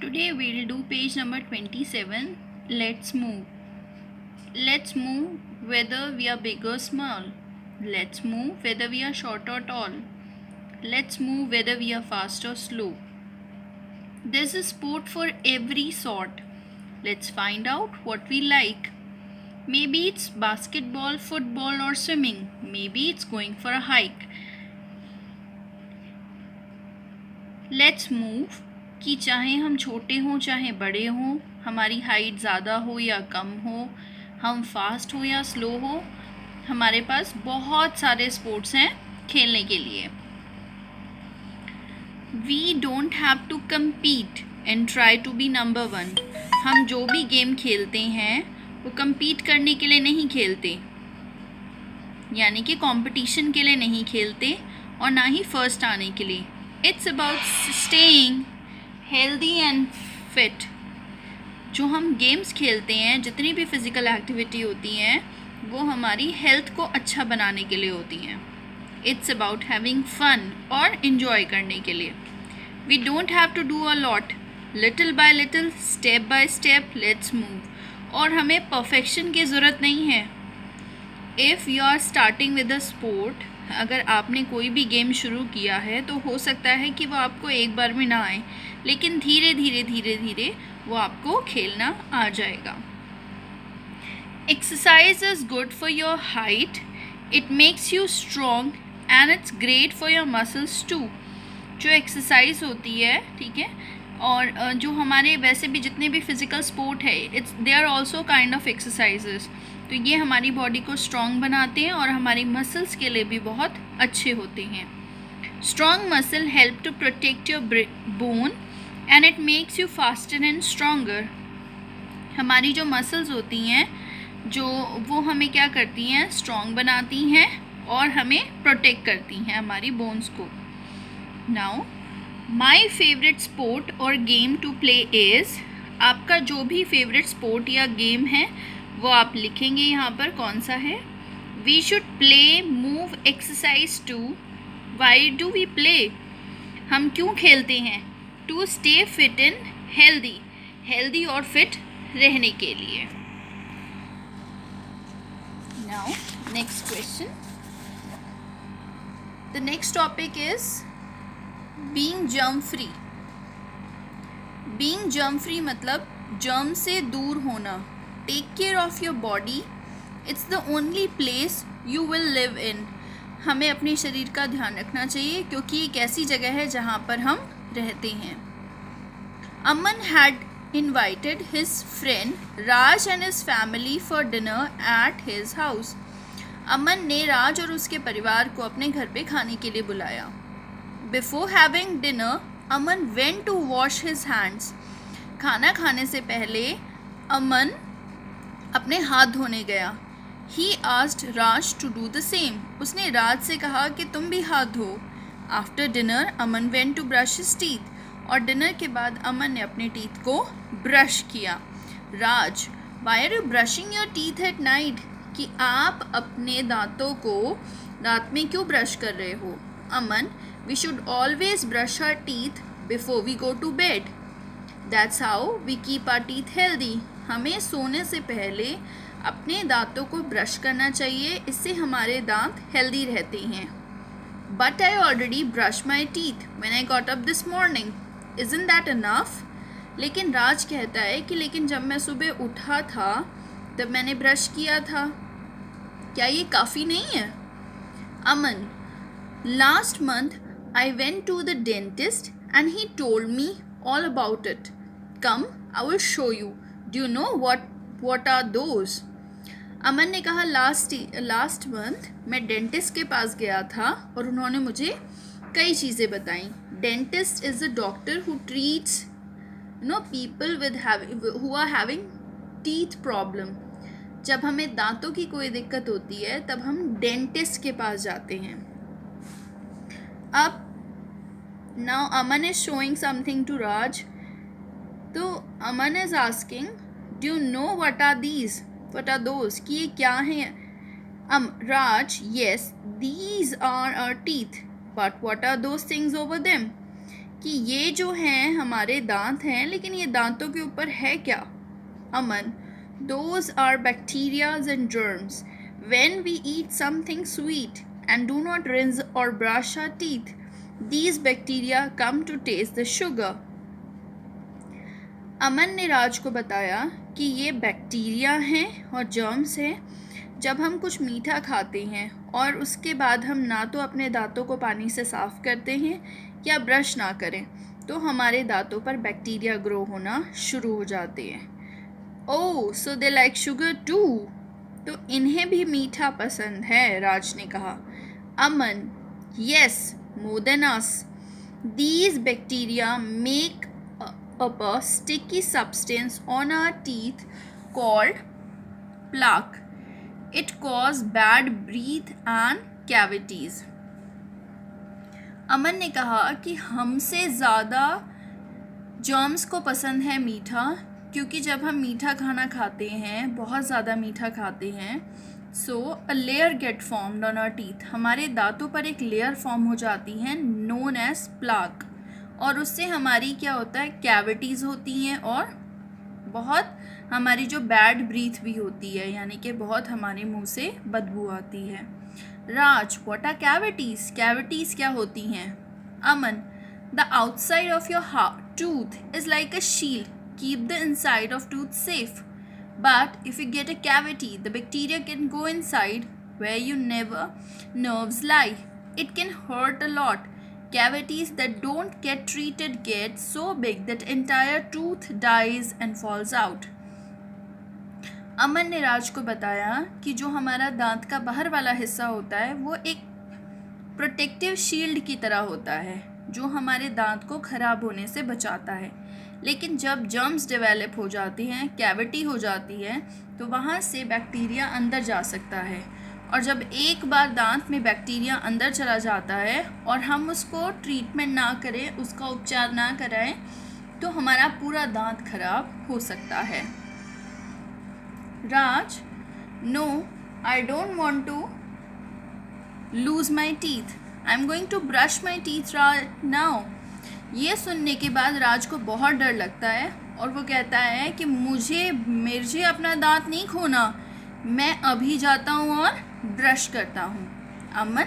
Today we'll do page number 27. Let's move. Let's move whether we are big or small. Let's move whether we are short or tall. Let's move whether we are fast or slow. There's a sport for every sort. Let's find out what we like. Maybe it's basketball, football, or swimming. Maybe it's going for a hike. Let's move कि चाहे हम छोटे हों चाहे बड़े हों, हमारी height ज़्यादा हो या कम हो, हम फास्ट हो या स्लो हो, हमारे पास बहुत सारे स्पोर्ट्स हैं खेलने के लिए. We don't have to compete and try to be number 1. हम जो भी गेम खेलते हैं वो कम्पीट करने के लिए नहीं खेलते, यानी कि कंपटीशन के लिए नहीं खेलते और ना ही फर्स्ट आने के लिए. It's about staying healthy and fit. जो हम गेम्स खेलते हैं, जितनी भी फिज़िकल एक्टिविटी होती हैं, वो हमारी हेल्थ को अच्छा बनाने के लिए होती हैं. इट्स अबाउट हैविंग फन और इन्जॉय करने के लिए. We don't have to do a lot, little by little, step by step, let's move. और हमें परफेक्शन की ज़रूरत नहीं है. If you are starting with a sport, अगर आपने कोई भी गेम शुरू किया है तो हो सकता है कि वो आपको एक बार में ना आए, लेकिन धीरे धीरे वो आपको खेलना आ जाएगा. Exercise is good for your height, it makes you strong and it's great for your muscles too. जो एक्सरसाइज होती है, ठीक है, और जो हमारे वैसे भी जितने भी फिज़िकल स्पोर्ट है, it's they are also kind of exercises. तो ये हमारी बॉडी को स्ट्रॉन्ग बनाते हैं और हमारी मसल्स के लिए भी बहुत अच्छे होते हैं. Strong muscle help to protect your bone and it makes you faster and stronger. हमारी जो मसल्स होती हैं, जो वो हमें क्या करती हैं, स्ट्रॉन्ग बनाती हैं और हमें प्रोटेक्ट करती हैं हमारी बोन्स को. नाउ माई फेवरेट स्पोर्ट और गेम टू प्ले इज़. आपका जो भी फेवरेट स्पोर्ट या गेम है वो आप लिखेंगे यहाँ पर कौन सा है. We should play, move, exercise too. Why do we play? हम क्यों खेलते हैं? To stay fit and healthy, healthy और फिट रहने के लिए. Now next question. The next topic is being germ free. Being germ free मतलब जर्म से दूर होना. Take care of your body, it's the only place you will live in. हमें अपने शरीर का ध्यान रखना चाहिए क्योंकि एक ऐसी जगह है जहाँ पर हम रहते हैं. Aman had invited his friend Raj and his family for dinner at his house. Aman ने राज और उसके परिवार को अपने घर पे खाने के लिए बुलाया. Before having dinner Aman went to wash his hands. खाना खाने से पहले अमन अपने हाथ धोने गया. He asked Raj to do the same. उसने राज से कहा कि तुम भी हाथ धो. After dinner Aman went to brush his teeth. और डिनर के बाद अमन ने अपने टीथ को ब्रश किया. Raj, why are you brushing your teeth at night? कि आप अपने दांतों को रात में क्यों ब्रश कर रहे हो? Aman, we should always brush our teeth before we go to bed. That's how we keep our teeth healthy. हमें सोने से पहले अपने दांतों को ब्रश करना चाहिए, इससे हमारे दांत हेल्दी रहते हैं. But I already brush my teeth when I got up this morning, isn't that enough? लेकिन राज कहता है कि लेकिन जब मैं सुबह उठा था तब मैंने ब्रश किया था, क्या ये काफ़ी नहीं है? Aman, last month I went to the dentist and he told me all about it. Come, I will show you. Do you know what are those? Aman ने कहा लास्ट मंथ मैं डेंटिस्ट के पास गया था और उन्होंने मुझे कई चीज़ें बताई. Dentist is a doctor who treats people who are having teeth problem. जब हमें दांतों की कोई दिक्कत होती है तब हम डेंटिस्ट के पास जाते हैं. अब now Aman is showing something to Raj. तो Aman is asking, do you know what are these, what are those, कि ये क्या हैं? Raj, yes, these are our teeth, but what are those things over them? कि ये जो हैं हमारे दांत हैं, लेकिन ये दांतों के ऊपर है क्या? अमन, those are bacteria and germs. When we eat something sweet and do not rinse or brush our teeth, these bacteria come to taste the sugar. अमन ने राज को बताया कि ये बैक्टीरिया हैं और जर्म्स हैं। जब हम कुछ मीठा खाते हैं और उसके बाद हम ना तो अपने दांतों को पानी से साफ़ करते हैं या ब्रश ना करें, तो हमारे दांतों पर बैक्टीरिया ग्रो होना शुरू हो जाते हैं। Oh, so they like sugar too. तो इन्हें भी मीठा पसंद है, राज ने कहा। Aman, yes, more than us. These bacteria make up a sticky substance on our teeth called plaque. It causes bad breath and cavities. अमन ने कहा कि हमसे ज़्यादा जर्म्स को पसंद है मीठा, क्योंकि जब हम मीठा खाना खाते हैं, बहुत ज़्यादा मीठा खाते हैं, so a layer get formed on our teeth. हमारे दांतों पर एक लेयर फॉर्म हो जाती है नोन एज प्लाक, और उससे हमारी क्या होता है, कैविटीज़ होती हैं और बहुत हमारी जो बैड ब्रीथ भी होती है, यानी कि बहुत हमारे मुंह से बदबू आती है। Raj, what are cavities? Cavities क्या होती हैं? Aman, the outside of your tooth is like a shield, keep the inside of tooth safe, but if you get a cavity the bacteria can go inside where you never nerves lie. It can hurt a lot. Cavities that don't get treated get so big that entire tooth dies and falls out. अमन ने राज को बताया कि जो हमारा दांत का बाहर वाला हिस्सा होता है वो एक प्रोटेक्टिव शील्ड की तरह होता है, जो हमारे दांत को ख़राब होने से बचाता है। लेकिन जब जर्म्स डेवलप हो जाती हैं, कैविटी हो जाती है, तो वहाँ से बैक्टीरिया अंदर जा सकता है, और जब एक बार दांत में बैक्टीरिया अंदर चला जाता है और हम उसको ट्रीटमेंट ना करें, उसका उपचार ना कराएं, तो हमारा पूरा दांत खराब हो सकता है। Raj, no, I don't want to lose my teeth, I am going to brush my teeth right now. ये सुनने के बाद राज को बहुत डर लगता है और वो कहता है कि मुझे अपना दांत नहीं खोना, मैं अभी जाता हूँ और ब्रश करता हूँ। Aman,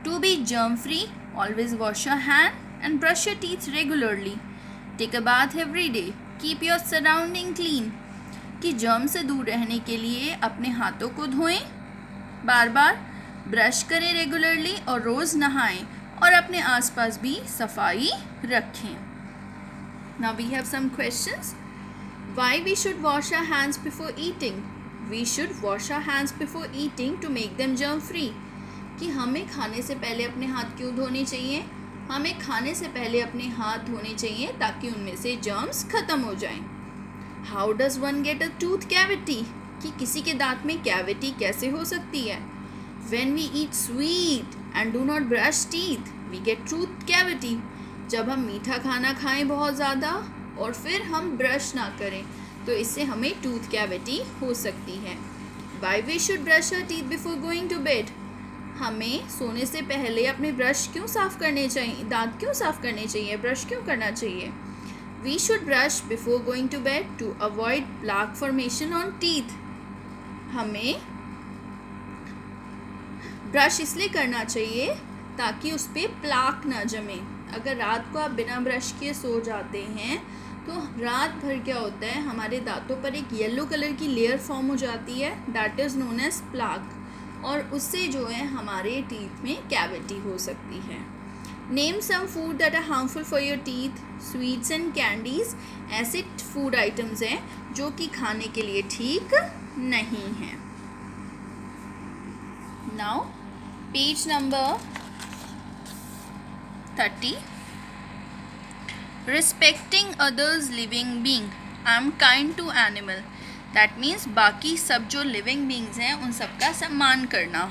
to be germ free always wash your hand and brush your teeth regularly, take a bath every day, keep your surrounding clean. कि जर्म से दूर रहने के लिए अपने हाथों को धोएं, बार बार ब्रश करें रेगुलरली और रोज़ नहाएं, और अपने आसपास भी सफाई रखें। Now we have some questions. Why we should wash our hands before eating? We should wash our hands before eating to make them germ free. कि हमें खाने से पहले अपने हाथ क्यों धोने चाहिए? हमें खाने से पहले अपने हाथ धोने चाहिए ताकि उनमें से जर्म्स ख़त्म हो जाएं. How does one get a tooth cavity? कि किसी के दांत में कैविटी कैसे हो सकती है? When we eat sweet and do not brush teeth, we get tooth cavity. जब हम मीठा खाना खाएं बहुत ज़्यादा और फिर हम ब्रश ना करें, तो इससे हमें टूथ कैविटी हो सकती है. Why we should brush our teeth before going to bed? हमें सोने से पहले अपने ब्रश क्यों साफ़ करने चाहिए, दांत क्यों साफ़ करने चाहिए, ब्रश क्यों करना चाहिए? We should brush before going to bed to avoid plaque formation on teeth. हमें ब्रश इसलिए करना चाहिए ताकि उस पर प्लाक ना जमे. अगर रात को आप बिना ब्रश किए सो जाते हैं तो रात भर क्या होता है, हमारे दांतों पर एक येलो कलर की लेयर फॉर्म हो जाती है, that is known as plaque, और उससे जो है हमारे टीथ में कैविटी हो सकती है. Name some food that are harmful for your teeth. Sweets and candies ऐसे फूड आइटम्स हैं जो कि खाने के लिए ठीक नहीं हैं. Now page number 30. Respecting others living being. I am kind to animal. That means बाकी सब जो living beings हैं उन सब का सम्मान करना,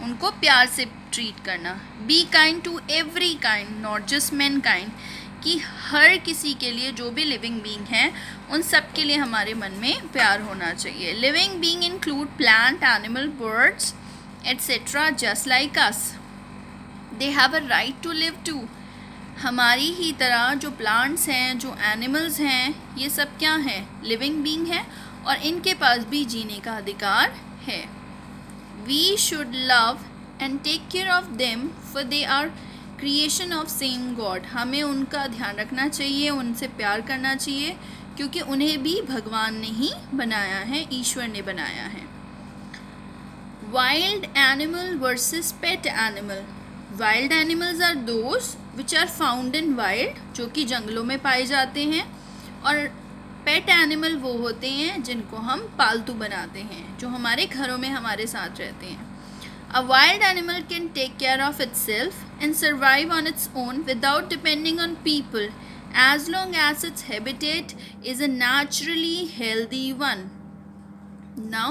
उनको प्यार से ट्रीट करना. Be kind to every kind, not just mankind. कि हर किसी के लिए, जो भी लिविंग बीइंग हैं उन सब के लिए हमारे मन में प्यार होना चाहिए. Living being include plant, animal, birds etcetera just like us. They have a right to live too. हमारी ही तरह जो प्लांट्स हैं, जो एनिमल्स हैं, ये सब क्या हैं? लिविंग बीइंग है और इनके पास भी जीने का अधिकार है. We should love and take care of them for they are creation of same God. हमें उनका ध्यान रखना चाहिए, उनसे प्यार करना चाहिए, क्योंकि उन्हें भी भगवान ने ही बनाया है, ईश्वर ने बनाया है. Wild animal versus pet animal. Wild animals are those which are found in wild, जो कि जंगलों में पाए जाते हैं, और पेट एनिमल वो होते हैं जिनको हम पालतू बनाते हैं, जो हमारे घरों में हमारे साथ रहते हैं. A wild animal can take care of itself and survive on its own without depending on people, as long as its habitat is a naturally healthy one. Now,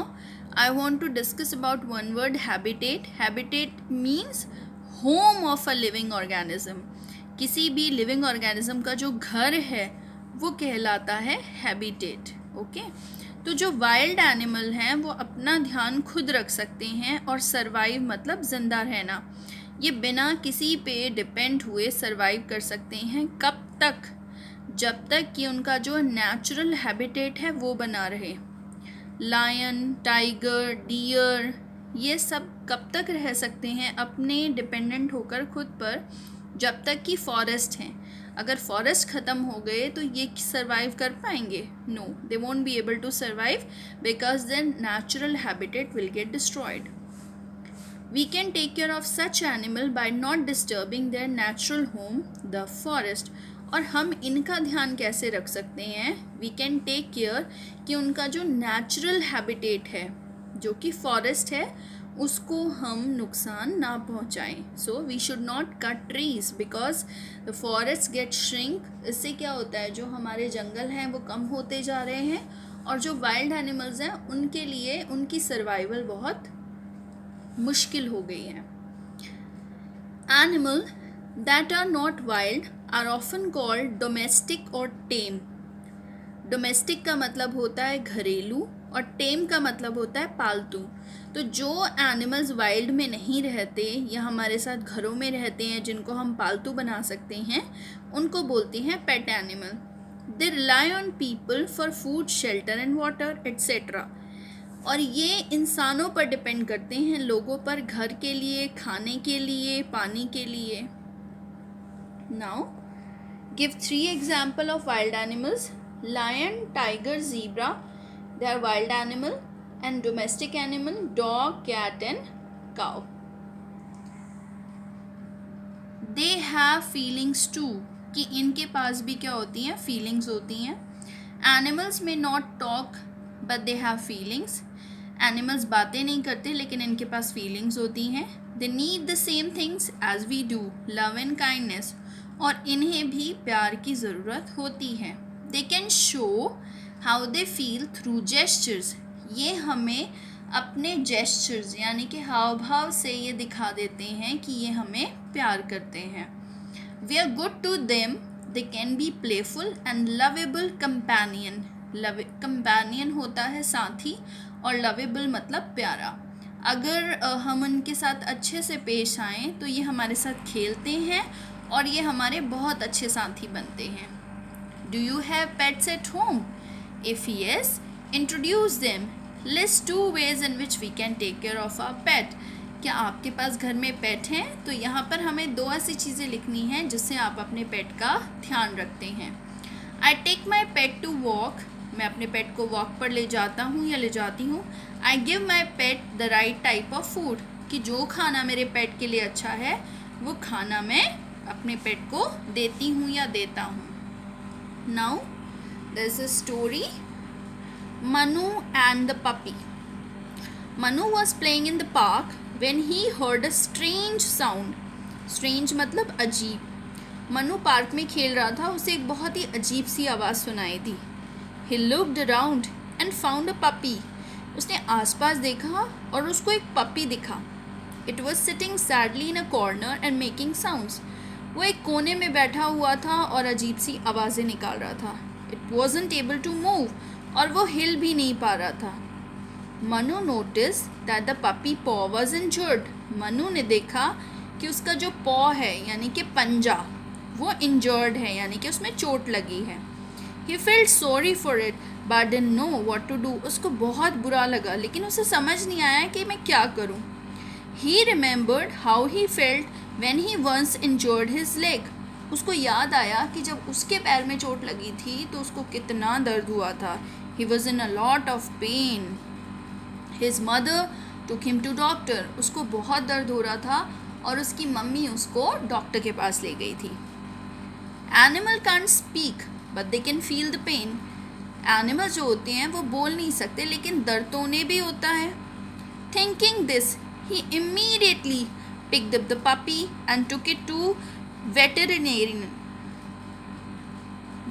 I want to discuss about one word, habitat. Habitat means home of a living organism. किसी भी living organism का जो घर है वो कहलाता है habitat. Okay? तो जो वाइल्ड एनिमल हैं वो अपना ध्यान खुद रख सकते हैं, और सरवाइव मतलब ज़िंदा रहना. ये बिना किसी पे डिपेंड हुए सरवाइव कर सकते हैं. कब तक? जब तक कि उनका जो नेचुरल हैबिटेट है वो बना रहे. लायन, टाइगर, डियर, ये सब कब तक रह सकते हैं अपने डिपेंडेंट होकर खुद पर? जब तक कि फॉरेस्ट हैं. अगर फॉरेस्ट ख़त्म हो गए तो ये सर्वाइव कर पाएंगे? No, they won't be able to survive because their natural habitat will get destroyed. We can take care of such animal by not disturbing their natural home the forest. और हम इनका ध्यान कैसे रख सकते हैं? वी कैन टेक केयर कि उनका जो नेचुरल हैबिटेट है, जो कि फॉरेस्ट है, उसको हम नुकसान ना पहुंचाएं. So we should not cut trees because the forest get shrink. इससे क्या होता है, जो हमारे जंगल हैं वो कम होते जा रहे हैं, और जो वाइल्ड एनिमल्स हैं उनके लिए उनकी सर्वाइवल बहुत मुश्किल हो गई है. Animal that are not wild are often called domestic और टेम. डोमेस्टिक का मतलब होता है घरेलू, और टेम का मतलब होता है पालतू. तो जो एनिमल्स वाइल्ड में नहीं रहते या हमारे साथ घरों में रहते हैं, जिनको हम पालतू बना सकते हैं, उनको बोलते हैं pet animal. They rely on people for food, shelter and water etcetera. और ये इंसानों पर डिपेंड करते हैं, लोगों पर, घर के लिए, खाने के लिए, पानी के लिए. Now give 3 example of wild animals. Lion, tiger, zebra, they are wild animal. And domestic animal, dog, cat and cow. They have feelings too. कि इनके पास भी क्या होती हैं? फीलिंग्स होती हैं. Animals may not talk but they have feelings. Animals बातें नहीं करते लेकिन इनके पास फीलिंग्स होती हैं. They need the same things as we do, love and kindness. और इन्हें भी प्यार की ज़रूरत होती है. They can show how they feel through gestures. ये हमें अपने जेस्चर्स यानी कि हाव भाव से ये दिखा देते हैं कि ये हमें प्यार करते हैं. We are good to them. They can be playful and lovable companion. Companion होता है साथी, और लवेबल मतलब प्यारा. अगर हम उनके साथ अच्छे से पेश आएँ तो ये हमारे साथ खेलते हैं और ये हमारे बहुत अच्छे साथी बनते हैं. Do you have pets at home? If yes, introduce them. List 2 ways in which we can take care of our pet. क्या आपके पास घर में पेट हैं? तो यहाँ पर हमें 2 ऐसी चीज़ें लिखनी हैं जिससे आप अपने पेट का ध्यान रखते हैं. I take my pet to walk. मैं अपने पेट को वॉक पर ले जाता हूँ या ले जाती हूँ. I give my pet the right type of food. कि जो खाना मेरे पेट के लिए अच्छा है वो खाना मैं अपने पेट को देती हूँ या देता हूँ. Now there's a story, Manu and the puppy. Manu was playing in the park when he heard a strange sound. Strange मतलब अजीब. मनु पार्क में खेल रहा था, उसे एक बहुत ही अजीब सी आवाज़ सुनाई दी. He looked around and found a puppy. उसने आसपास देखा और उसको एक पपी दिखा. It was sitting sadly in a corner and making sounds. वो एक कोने में बैठा हुआ था और अजीब सी आवाज़ें निकाल रहा था. It wasn't able to move. और वो हिल भी नहीं पा रहा था. Manu noticed that the puppy paw was injured. Manu ने देखा कि उसका जो पॉ है यानी कि पंजा वो इंजर्ड है, यानी कि उसमें चोट लगी है. He felt sorry for it but didn't know what to do. उसको बहुत बुरा लगा लेकिन उसे समझ नहीं आया कि मैं क्या करूं. He remembered how he felt when he once injured his leg. उसको याद आया कि जब उसके पैर में चोट लगी थी तो उसको कितना दर्द हुआ था. He was in a lot of pain. His mother took him to doctor. उसको बहुत दर्द हो रहा था और उसकी मम्मी उसको डॉक्टर के पास ले गई थी. Animal can't speak but they can feel the pain. Animals जो होते हैं वो बोल नहीं सकते लेकिन दर्द तो उन्हें भी होता है. Thinking this, he immediately picked up the puppy and took it to veterinarian.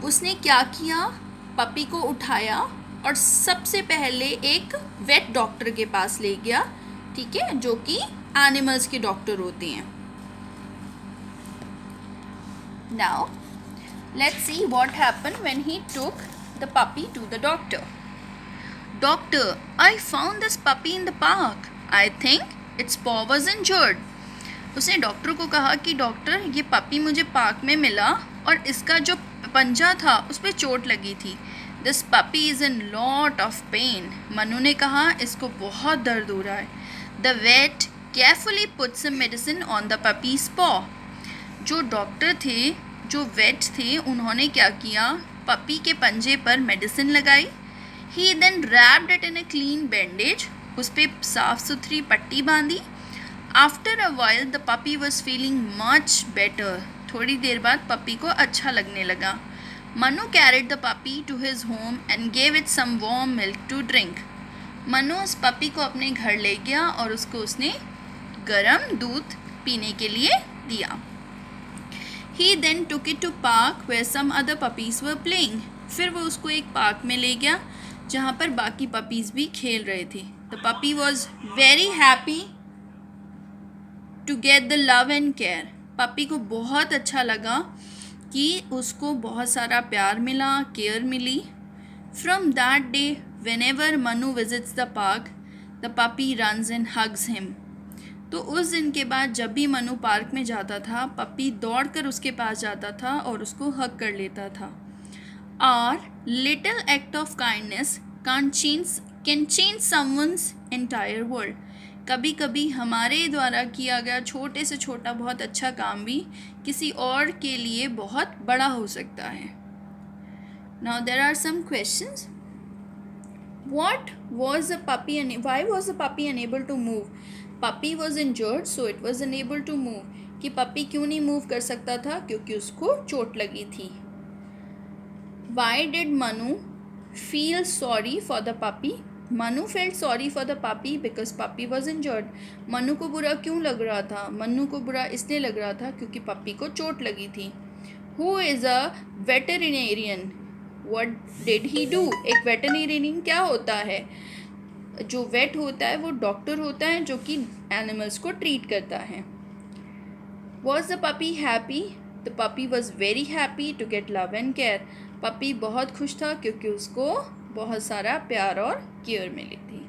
उसने क्या किया, पपी को उठाया और सबसे पहले एक वेट डॉक्टर के पास ले गया, ठीक है, जो कि एनिमल्स के डॉक्टर होते हैं. Now let's see what happened when he took the puppy to the doctor. Doctor, I found this puppy in the park. I think its paw was injured. उसने डॉक्टर को कहा कि डॉक्टर, ये puppy मुझे park में मिला और इसका जो पंजा था उस पर चोट लगी थी. This puppy is in lot of pain. Manu ने कहा इसको बहुत दर्द हो रहा है. The vet carefully put some medicine on the puppy's paw. जो डॉक्टर थे, जो वेट थे, उन्होंने क्या किया, पपी के पंजे पर मेडिसिन लगाई. He then wrapped it in a clean bandage. उस पर साफ सुथरी पट्टी बांधी. After a while the puppy was feeling much better. थोड़ी देर बाद पपी को अच्छा लगने लगा. Manu carried the puppy to his home and gave it some warm milk to drink. Manu उस पपी को अपने घर ले गया और उसको उसने गरम दूध पीने के लिए दिया. He then took it to park where some other puppies were playing. फिर वो उसको एक पार्क में ले गया जहाँ पर बाकी पपीज़ भी खेल रहे थे. The puppy was very happy to get the love and care. Puppy को बहुत अच्छा लगा कि उसको बहुत सारा प्यार मिला, केयर मिली. From that day, whenever Manu visits the park, the puppy runs and hugs him. तो उस दिन के बाद जब भी मनु पार्क में जाता था, पपी दौड़कर उसके पास जाता था और उसको हग कर लेता था. Our little act of kindness can change someone's entire world. कभी कभी हमारे द्वारा किया गया छोटे से छोटा बहुत अच्छा काम भी किसी और के लिए बहुत बड़ा हो सकता है. Now there are some questions. Why was the puppy unable to move? Puppy was injured, so it was unable to move. कि पपी क्यों नहीं मूव कर सकता था, क्योंकि उसको चोट लगी थी. Why did Manu feel sorry for the puppy? Manu felt sorry for the puppy because puppy was injured. Manu को बुरा क्यों लग रहा था, मनु को बुरा इसलिए लग रहा था क्योंकि पपी को चोट लगी थी. Who is a veterinarian? What did he do? एक वेटरनेरियन क्या होता है? जो वेट होता है वो डॉक्टर होता है जो कि एनिमल्स को ट्रीट करता है. Was the puppy happy? The puppy was very happy to get love and care. Puppy बहुत खुश था क्योंकि उसको बहुत सारा प्यार और केयर मिली थी.